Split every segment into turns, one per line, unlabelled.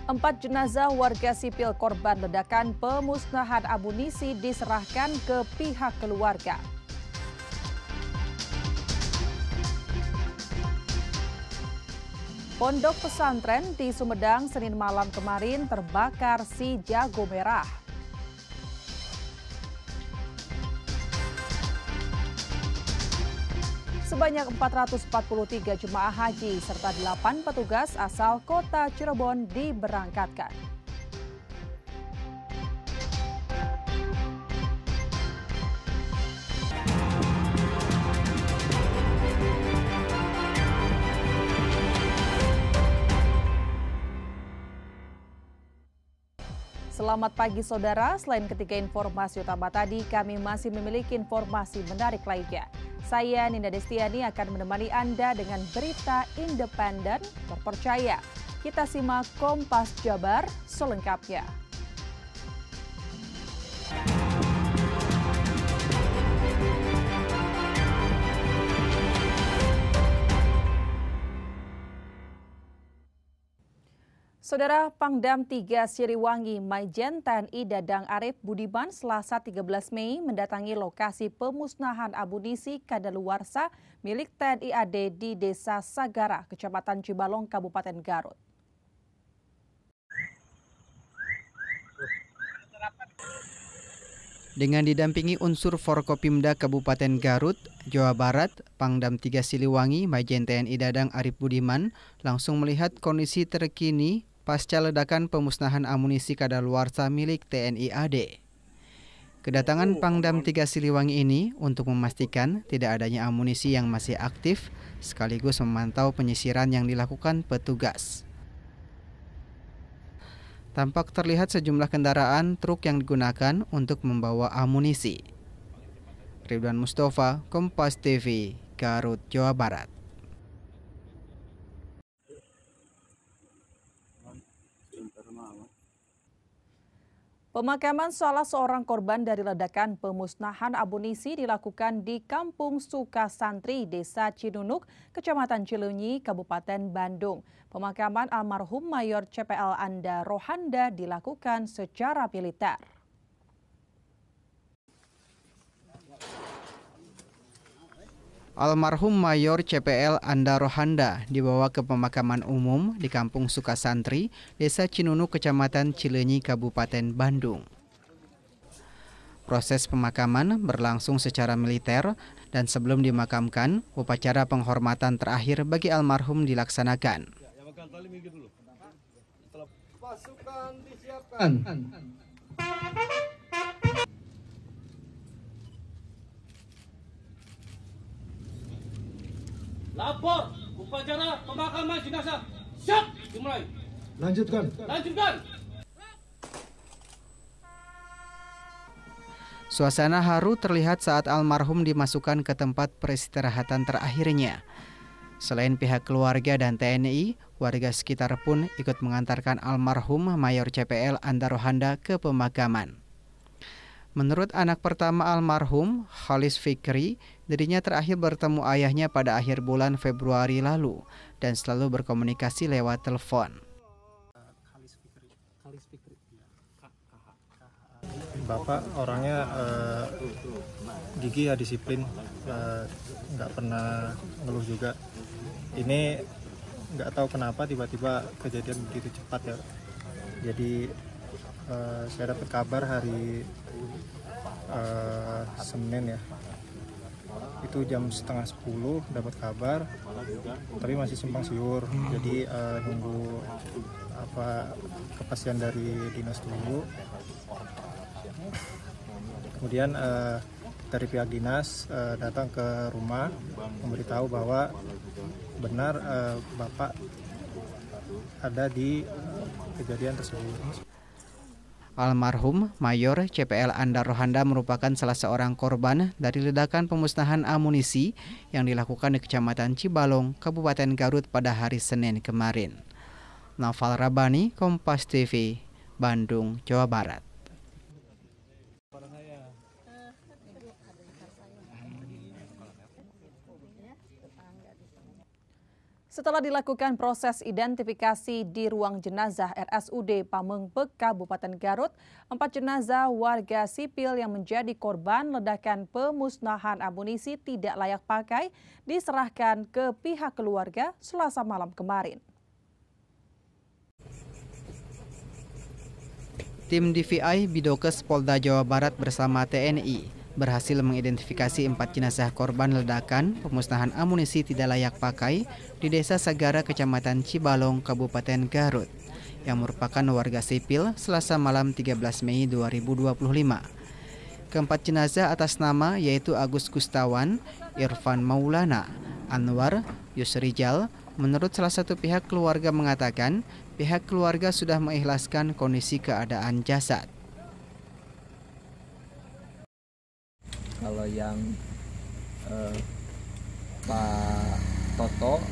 4 jenazah warga sipil korban ledakan pemusnahan amunisi diserahkan ke pihak keluarga. Pondok pesantren di Sumedang Senin malam kemarin terbakar si jago merah. Sebanyak 443 jemaah haji serta 8 petugas asal kota Cirebon diberangkatkan. Selamat pagi saudara, selain ketiga informasi utama tadi, kami masih memiliki informasi menarik lainnya. Saya Ninda Destiani akan menemani Anda dengan berita independen terpercaya. Kita simak Kompas Jabar selengkapnya. Saudara, Pangdam 3 Siliwangi Maijen TNI Dadang Arif Budiman Selasa 13 Mei mendatangi lokasi pemusnahan amunisi kadaluarsa milik TNI AD di Desa Sagara, Kecamatan Cibalong, Kabupaten Garut.
Dengan didampingi unsur Forkopimda Kabupaten Garut, Jawa Barat, Pangdam 3 Siliwangi Maijen TNI Dadang Arif Budiman langsung melihat kondisi terkini pasca ledakan pemusnahan amunisi kadaluarsa milik TNI AD. Kedatangan Pangdam 3 Siliwangi ini untuk memastikan tidak adanya amunisi yang masih aktif, sekaligus memantau penyisiran yang dilakukan petugas. Tampak terlihat sejumlah kendaraan truk yang digunakan untuk membawa amunisi. Ridwan Mustafa, Kompas TV, Garut, Jawa Barat.
Pemakaman salah seorang korban dari ledakan pemusnahan amunisi dilakukan di Kampung Sukasantri, Desa Cinunuk, Kecamatan Cileunyi, Kabupaten Bandung. Pemakaman almarhum Mayor CPL Anda Rohanda dilakukan secara militer.
Almarhum Mayor CPL Anda Rohanda dibawa ke pemakaman umum di Kampung Sukasantri, Desa Cinunuk, Kecamatan Cileunyi, Kabupaten Bandung. Proses pemakaman berlangsung secara militer dan sebelum dimakamkan, upacara penghormatan terakhir bagi almarhum dilaksanakan.
Pasukan disiapkan.
Lapor upacara pemakaman jenazah. Siap, dimulai.
Lanjutkan.
Suasana haru terlihat saat almarhum dimasukkan ke tempat peristirahatan terakhirnya. Selain pihak keluarga dan TNI, warga sekitar pun ikut mengantarkan almarhum Mayor CPL Anda Rohanda ke pemakaman. Menurut anak pertama almarhum, Khalis Fikri, dirinya terakhir bertemu ayahnya pada akhir bulan Februari lalu dan selalu berkomunikasi lewat telepon.
Bapak orangnya gigih ya, disiplin, nggak pernah ngeluh juga. Ini nggak tahu kenapa tiba-tiba kejadian begitu cepat ya. Jadi saya dapat kabar hari Senin ya, itu jam 9:30 dapat kabar, tapi masih simpang siur. Jadi nunggu kepastian dari dinas dulu. Kemudian dari pihak dinas datang ke rumah memberitahu bahwa benar Bapak ada di kejadian tersebut.
Almarhum Mayor CPL Anda Rohanda merupakan salah seorang korban dari ledakan pemusnahan amunisi yang dilakukan di Kecamatan Cibalong, Kabupaten Garut pada hari Senin kemarin. Naufal Rabani, Kompas TV, Bandung, Jawa Barat.
Setelah dilakukan proses identifikasi di ruang jenazah RSUD Pamengbek, Kabupaten Garut, 4 jenazah warga sipil yang menjadi korban ledakan pemusnahan amunisi tidak layak pakai diserahkan ke pihak keluarga Selasa malam kemarin.
Tim DVI Bidokes Polda Jawa Barat bersama TNI berhasil mengidentifikasi 4 jenazah korban ledakan pemusnahan amunisi tidak layak pakai di Desa Sagara, Kecamatan Cibalong, Kabupaten Garut, yang merupakan warga sipil Selasa malam 13 Mei 2025. Keempat jenazah atas nama yaitu Agus Gustawan, Irfan Maulana, Anwar, Yusrijal. Menurut salah satu pihak keluarga mengatakan, pihak keluarga sudah mengikhlaskan kondisi keadaan jasad.
Kalau yang Pak Toto,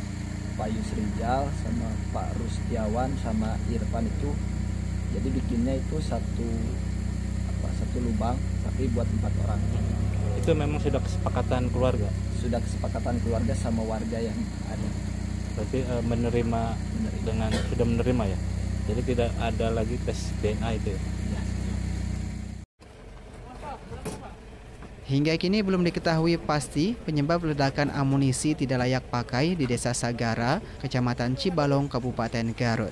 Pak Yusrijal, sama Pak Rustiawan, sama Irfan itu, jadi bikinnya itu satu lubang, tapi buat 4 orang.
Itu memang sudah kesepakatan keluarga?
Sudah kesepakatan keluarga sama warga yang ada.
Berarti sudah menerima ya? Jadi tidak ada lagi tes DNA itu ya?
Hingga kini belum diketahui pasti penyebab ledakan amunisi tidak layak pakai di Desa Sagara, Kecamatan Cibalong, Kabupaten Garut.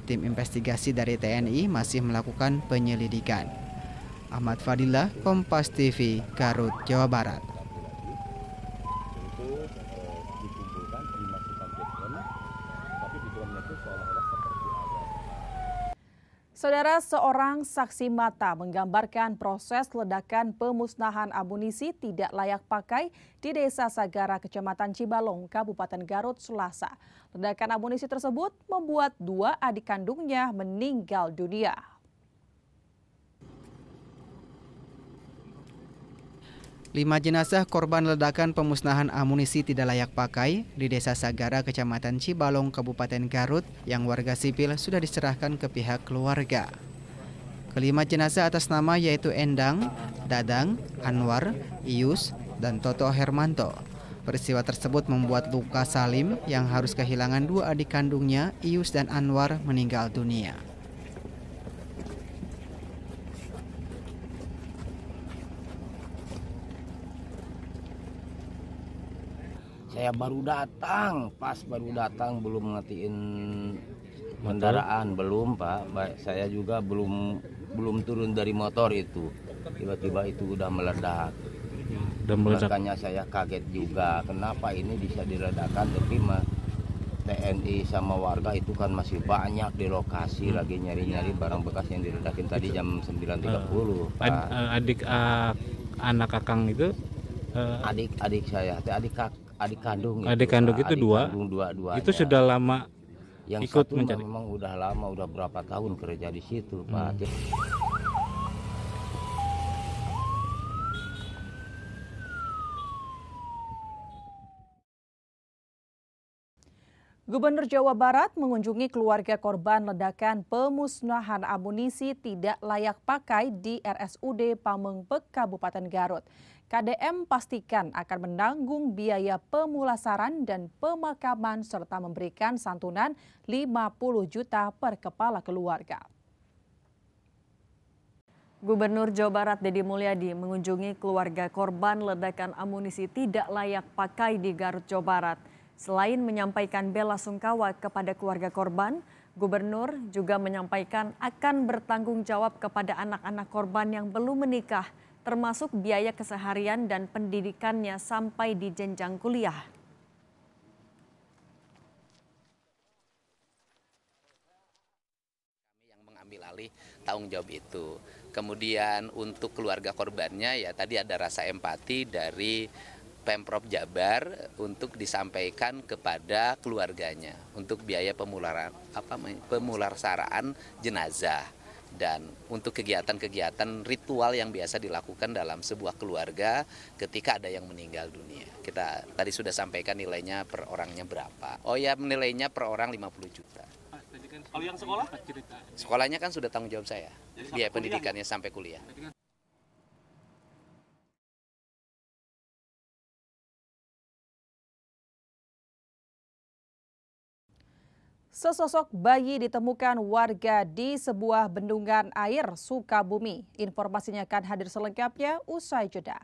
Tim investigasi dari TNI masih melakukan penyelidikan. Ahmad Fadilah, Kompas TV, Garut, Jawa Barat.
Saudara, seorang saksi mata menggambarkan proses ledakan pemusnahan amunisi tidak layak pakai di Desa Sagara, Kecamatan Cibalong, Kabupaten Garut, Selasa. Ledakan amunisi tersebut membuat 2 adik kandungnya meninggal dunia.
Lima jenazah korban ledakan pemusnahan amunisi tidak layak pakai di Desa Sagara, Kecamatan Cibalong, Kabupaten Garut yang warga sipil sudah diserahkan ke pihak keluarga. Kelima jenazah atas nama yaitu Endang, Dadang, Anwar, Ius, dan Toto Hermanto. Peristiwa tersebut membuat luka Salim yang harus kehilangan 2 adik kandungnya, Ius dan Anwar, meninggal dunia.
Saya baru datang, baru datang belum ngetiin kendaraan, belum Pak. Saya juga belum turun dari motor itu. Tiba-tiba itu udah meledak. Makanya saya kaget juga, kenapa ini bisa diledakkan, tapi TNI sama warga itu kan masih banyak di lokasi lagi nyari-nyari barang bekas yang diledakin tadi jam 9.30. Pak.
Anak Akang itu?
Adik saya, adik kandung
itu 2. Itu sudah lama
yang
ikut
satu
mencari.
Memang udah lama, udah berapa tahun kerja di situ, Pak.
Gubernur Jawa Barat mengunjungi keluarga korban ledakan pemusnahan amunisi tidak layak pakai di RSUD Pamengbek, Kabupaten Garut. KDM pastikan akan menanggung biaya pemulasaran dan pemakaman serta memberikan santunan 50 juta per kepala keluarga. Gubernur Jawa Barat Deddy Mulyadi mengunjungi keluarga korban ledakan amunisi tidak layak pakai di Garut, Jawa Barat. Selain menyampaikan bela sungkawa kepada keluarga korban, Gubernur juga menyampaikan akan bertanggung jawab kepada anak-anak korban yang belum menikah, termasuk biaya keseharian dan pendidikannya sampai di jenjang kuliah.
Kami yang mengambil alih tanggung jawab itu. Kemudian untuk keluarga korbannya ya tadi ada rasa empati dari Pemprov Jabar untuk disampaikan kepada keluarganya untuk biaya pemulasaraan jenazah dan untuk kegiatan-kegiatan ritual yang biasa dilakukan dalam sebuah keluarga ketika ada yang meninggal dunia. Kita tadi sudah sampaikan nilainya per orangnya berapa. Oh ya, nilainya per orang 50 juta.
Kalau yang sekolah?
Sekolahnya kan sudah tanggung jawab saya. Biaya pendidikannya sampai kuliah.
Sesosok bayi ditemukan warga di sebuah bendungan air Sukabumi. Informasinya akan hadir selengkapnya usai jeda.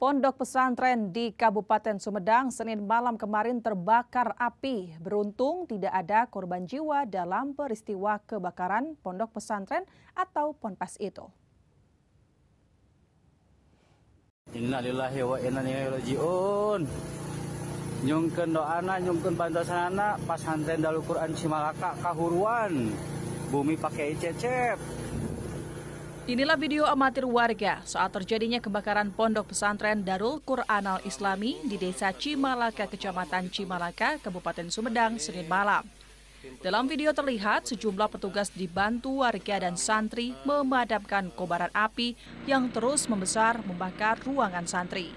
Pondok pesantren di Kabupaten Sumedang Senin malam kemarin terbakar api. Beruntung tidak ada korban jiwa dalam peristiwa kebakaran pondok pesantren atau ponpes itu.
Innalillahi wa inna ilaihi rajiun. Nyungkeun doana, nyungkeun pantosanana pasantren Darul Quran Cimalaka kahuruan. Bumi pakai cecep.
Inilah video amatir warga saat terjadinya kebakaran pondok pesantren Darul Quran Al-Islami di Desa Cimalaka, Kecamatan Cimalaka, Kabupaten Sumedang, Senin malam. Dalam video terlihat sejumlah petugas dibantu warga dan santri memadamkan kobaran api yang terus membesar membakar ruangan santri.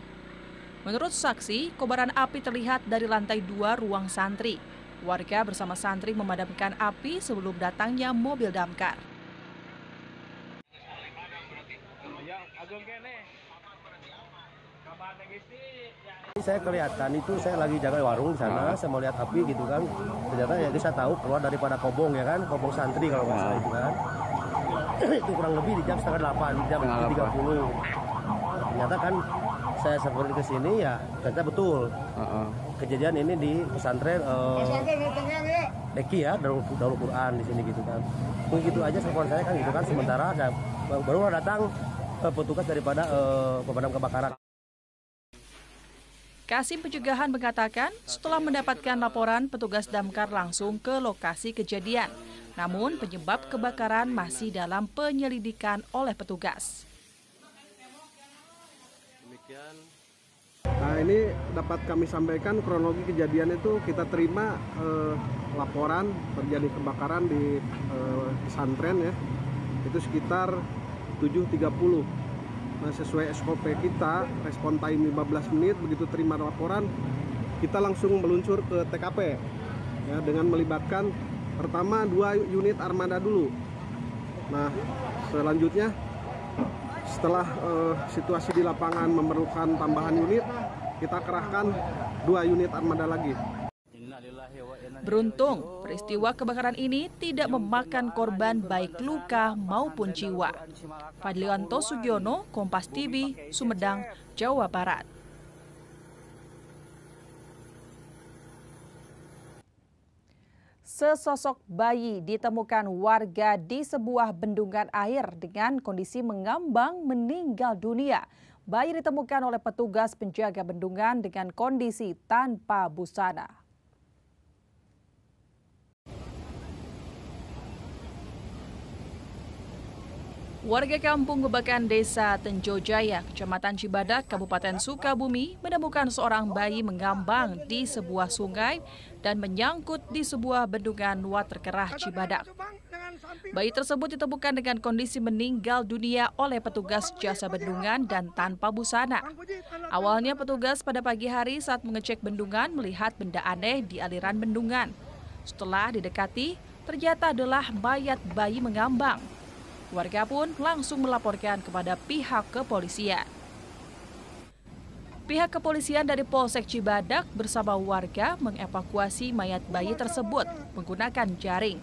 Menurut saksi, kobaran api terlihat dari lantai 2 ruang santri. Warga bersama santri memadamkan api sebelum datangnya mobil damkar.
Saya kelihatan itu saya lagi jaga warung di sana, saya mau lihat api gitu kan. Ternyata ya saya tahu keluar daripada kobong ya kan, kobong santri kalau nggak salah itu kan. Itu kurang lebih di jam 7:30, jam 7.30. Ternyata kan saya seperti ke sini ya ternyata betul. Kejadian ini di pesantren Deki ya, Darul Quran di sini gitu kan. Begitu aja sekolah saya kan gitu kan. Sementara saya baru datang petugas daripada pemadam kebakaran.
Kasim Pencegahan mengatakan setelah mendapatkan laporan petugas damkar langsung ke lokasi kejadian. Namun penyebab kebakaran masih dalam penyelidikan oleh petugas.
Nah, ini dapat kami sampaikan kronologi kejadian itu kita terima laporan terjadi kebakaran di pesantren ya. Itu sekitar 7.30. Nah, sesuai SOP kita, respon time 15 menit, begitu terima laporan, kita langsung meluncur ke TKP ya, dengan melibatkan pertama 2 unit armada dulu. Nah, selanjutnya setelah situasi di lapangan memerlukan tambahan unit, kita kerahkan 2 unit armada lagi.
Beruntung, peristiwa kebakaran ini tidak memakan korban baik luka maupun jiwa. Fadlianto Sugiono, Kompas TV, Sumedang, Jawa Barat. Sesosok bayi ditemukan warga di sebuah bendungan air dengan kondisi mengambang meninggal dunia. Bayi ditemukan oleh petugas penjaga bendungan dengan kondisi tanpa busana. Warga kampung Gebakan Desa Tenjojaya, Kecamatan Cibadak, Kabupaten Sukabumi menemukan seorang bayi mengambang di sebuah sungai dan menyangkut di sebuah bendungan waterkerah Cibadak. Bayi tersebut ditemukan dengan kondisi meninggal dunia oleh petugas jasa bendungan dan tanpa busana. Awalnya petugas pada pagi hari saat mengecek bendungan melihat benda aneh di aliran bendungan. Setelah didekati, ternyata adalah mayat bayi mengambang. Warga pun langsung melaporkan kepada pihak kepolisian. Pihak kepolisian dari Polsek Cibadak bersama warga mengevakuasi mayat bayi tersebut menggunakan jaring.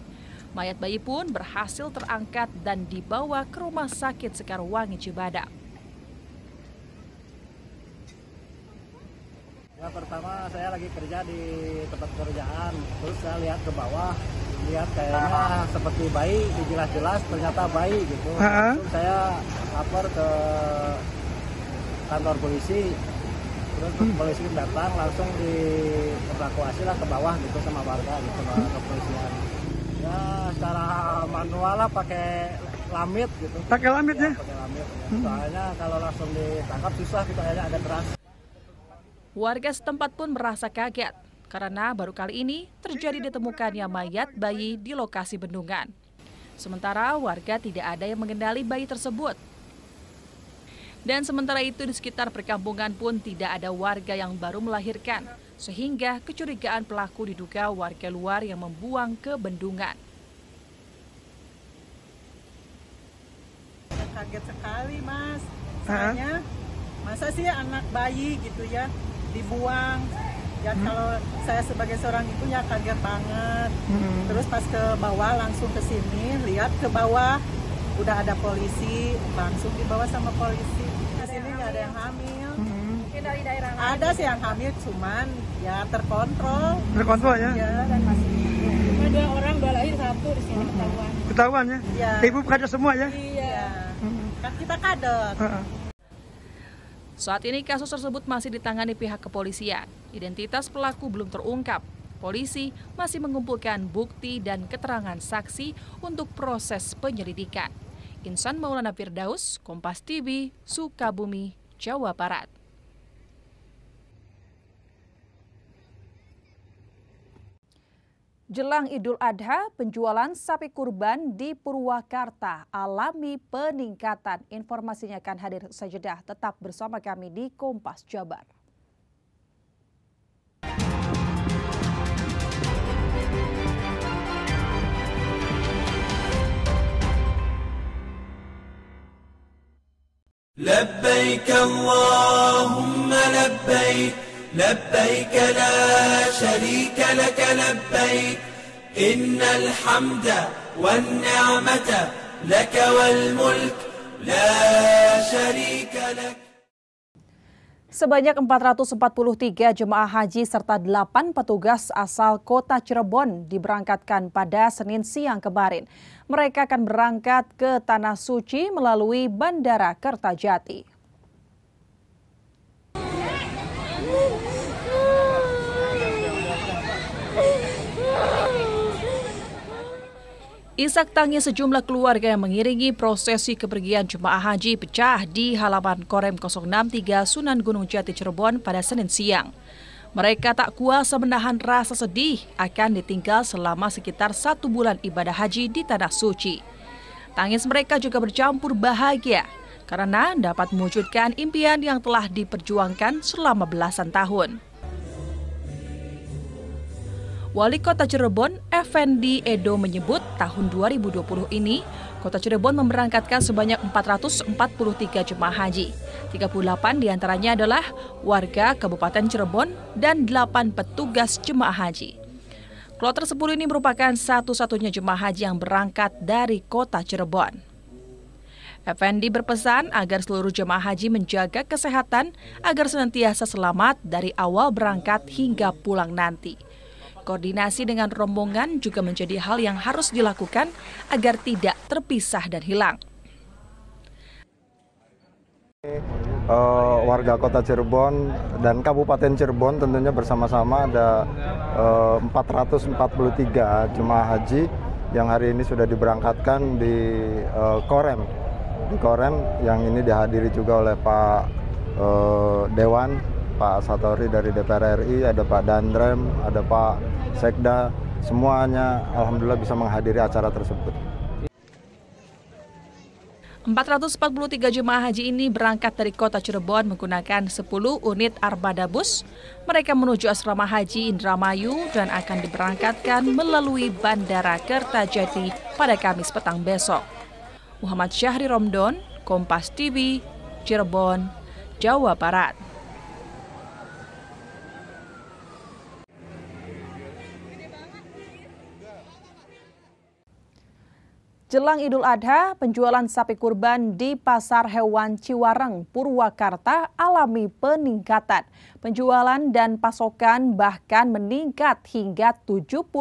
Mayat bayi pun berhasil terangkat dan dibawa ke Rumah Sakit Sekarwangi Cibadak.
Ya, pertama saya lagi kerja di tempat kerjaan, terus saya lihat ke bawah, lihat kayaknya seperti bayi, jelas-jelas ternyata bayi gitu. Terus saya lapor ke kantor polisi, terus polisi datang langsung dievakuasi lah ke bawah gitu sama warga gitu ke kepolisian. Ya secara manual lah pakai lamit gitu. Pakai lamit ya? Pakai lamit. Ya. Soalnya kalau langsung ditangkap susah gitu, kayaknya agak keras.
Warga setempat pun merasa kaget karena baru kali ini terjadi ditemukannya mayat bayi di lokasi bendungan. Sementara warga tidak ada yang mengenali bayi tersebut. Dan sementara itu di sekitar perkampungan pun tidak ada warga yang baru melahirkan, sehingga kecurigaan pelaku diduga warga luar yang membuang ke bendungan.
kaget sekali, Mas. Soalnya masa sih anak bayi gitu ya dibuang. Ya kalau saya sebagai seorang ibu ya kaget banget. Terus pas ke bawah langsung ke sini, lihat ke bawah udah ada polisi, langsung dibawa sama polisi. Di sini nggak ada yang hamil. Mungkin dari daerah lain. Ada sih yang hamil, cuman ya terkontrol.
Terkontrol ya?
Ya, dan masih cuma 2 orang udah lahir, 1 di sini ketahuan.
Ketahuan ya?
Ya.
Ibu kader semua ya?
Iya. Kan kita kader.
Saat ini kasus tersebut masih ditangani pihak kepolisian. Identitas pelaku belum terungkap. Polisi masih mengumpulkan bukti dan keterangan saksi untuk proses penyelidikan. Insan Maulana Firdaus, Kompas TV, Sukabumi, Jawa Barat. Jelang Idul Adha, penjualan sapi kurban di Purwakarta alami peningkatan. Informasinya akan hadir sajadah. Tetap bersama kami di Kompas Jabar.
لبيك اللهم لبيك لبيك لا شريك لك لبيك إن الحمد والنعمة لك والملك لا شريك لك.
Sebanyak 443 jemaah haji serta 8 petugas asal kota Cirebon diberangkatkan pada Senin siang kemarin. Mereka akan berangkat ke Tanah Suci melalui Bandara Kertajati. Isak tangis sejumlah keluarga yang mengiringi prosesi kepergian jemaah haji pecah di halaman Korem 063 Sunan Gunung Jati Cirebon pada Senin siang. Mereka tak kuasa menahan rasa sedih akan ditinggal selama sekitar 1 bulan ibadah haji di Tanah Suci. Tangis mereka juga bercampur bahagia karena dapat mewujudkan impian yang telah diperjuangkan selama belasan tahun. Wali Kota Cirebon, Effendi Edo menyebut tahun 2020 ini, Kota Cirebon memberangkatkan sebanyak 443 jemaah haji. 38 diantaranya adalah warga Kabupaten Cirebon dan 8 petugas jemaah haji. Kloter 10 ini merupakan satu-satunya jemaah haji yang berangkat dari Kota Cirebon. Effendi berpesan agar seluruh jemaah haji menjaga kesehatan agar senantiasa selamat dari awal berangkat hingga pulang nanti. Koordinasi dengan rombongan juga menjadi hal yang harus dilakukan agar tidak terpisah dan hilang.
Warga Kota Cirebon dan Kabupaten Cirebon tentunya bersama-sama ada 443 jemaah haji yang hari ini sudah diberangkatkan di Korem. Di Korem yang ini dihadiri juga oleh Pak Dewan, Pak Satori dari DPR RI, ada Pak Dandrem, ada Pak Sekda, semuanya alhamdulillah bisa menghadiri acara tersebut.
443 jemaah haji ini berangkat dari Kota Cirebon menggunakan 10 unit armada bus. Mereka menuju asrama haji Indramayu dan akan diberangkatkan melalui Bandara Kertajati pada Kamis petang besok. Muhammad Syahri Romdon, Kompas TV, Cirebon, Jawa Barat. Jelang Idul Adha, penjualan sapi kurban di Pasar Hewan Ciwareng, Purwakarta alami peningkatan. Penjualan dan pasokan bahkan meningkat hingga 75%.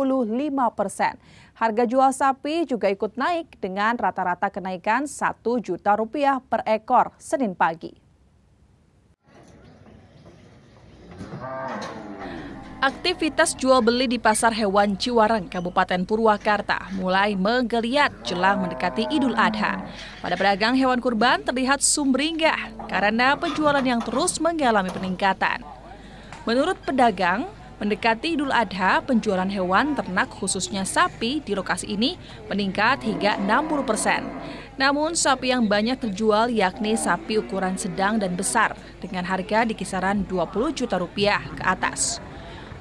Harga jual sapi juga ikut naik dengan rata-rata kenaikan Rp1 juta per ekor Senin pagi. Aktivitas jual beli di Pasar Hewan Ciwareng, Kabupaten Purwakarta mulai menggeliat jelang mendekati Idul Adha. Pada pedagang hewan kurban terlihat sumringah karena penjualan yang terus mengalami peningkatan. Menurut pedagang, mendekati Idul Adha, penjualan hewan ternak khususnya sapi di lokasi ini meningkat hingga 60%. Namun sapi yang banyak terjual yakni sapi ukuran sedang dan besar dengan harga di kisaran Rp20 juta ke atas.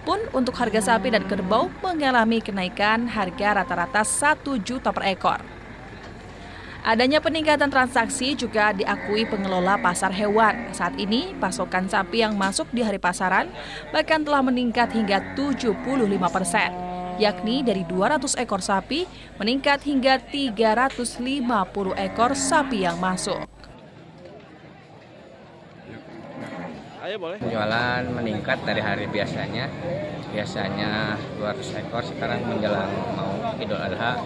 Pun untuk harga sapi dan kerbau mengalami kenaikan harga rata-rata Rp1 juta per ekor. Adanya peningkatan transaksi juga diakui pengelola pasar hewan. Saat ini, pasokan sapi yang masuk di hari pasaran bahkan telah meningkat hingga 75%, yakni dari 200 ekor sapi meningkat hingga 350 ekor sapi yang masuk.
Penjualan meningkat dari hari biasanya 200 ekor, sekarang menjelang mau Idul Adha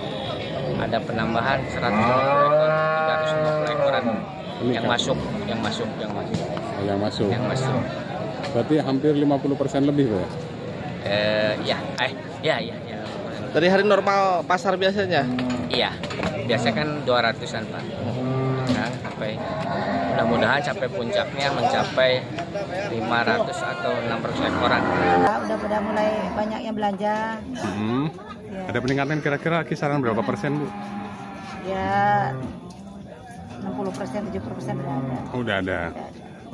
ada penambahan 150 ekor, 350 ekoran yang masuk.
Berarti hampir 50% lebih, Pak?
Ya.
Dari hari normal pasar biasanya?
Iya, biasanya kan 200-an, Pak. Nah, sampai mudah-mudahan sampai puncaknya mencapai 500 atau 600 ekoran.
Udah mulai banyak yang belanja.
Ya. Ada peningkatan kira-kira kisaran berapa persen, Bu?
Ya 60%, 70% udah ada.
Udah ada.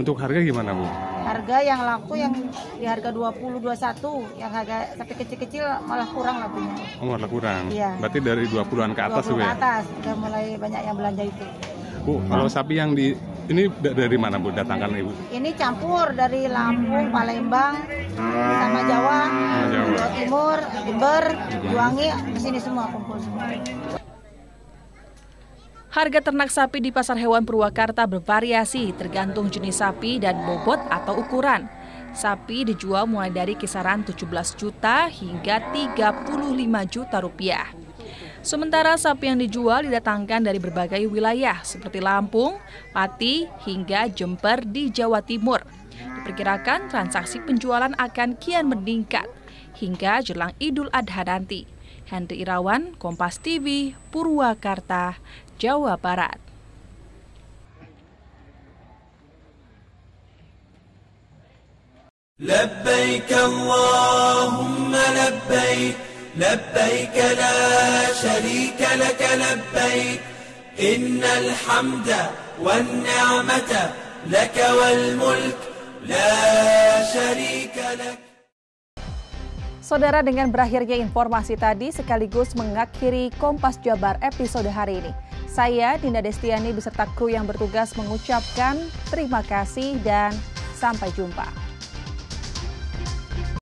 Untuk harga gimana, Bu?
Harga yang laku yang di harga 20, 21, yang harga sapi kecil-kecil malah kurang lakunya.
Oh, malah kurang?
Iya.
Berarti dari 20-an ke atas,
20
Bu ya?
ke atas, udah mulai banyak yang belanja itu.
Bu, kalau sapi yang ini dari mana, Bu, datangkan Ibu?
Ini campur dari Lampung, Palembang, sama Jawa, Jawa Timur, Jember, Juwangi, di sini semua kumpul semua.
Harga ternak sapi di Pasar Hewan Purwakarta bervariasi tergantung jenis sapi dan bobot atau ukuran. Sapi dijual mulai dari kisaran 17 juta hingga 35 juta rupiah. Sementara sapi yang dijual didatangkan dari berbagai wilayah seperti Lampung, Pati, hingga Jember di Jawa Timur. Diperkirakan transaksi penjualan akan kian meningkat hingga jelang Idul Adha nanti. Hendri Irawan, Kompas TV, Purwakarta, Jawa Barat.
Labbaik Allahumma labbaik, labbaik la sharika lak labbaik, innal hamda wan ni'mata lak wal mulk la sharika lak.
Saudara, dengan berakhirnya informasi tadi sekaligus mengakhiri Kompas Jabar episode hari ini. Saya, Dinda Destiani, beserta kru yang bertugas mengucapkan terima kasih dan sampai jumpa.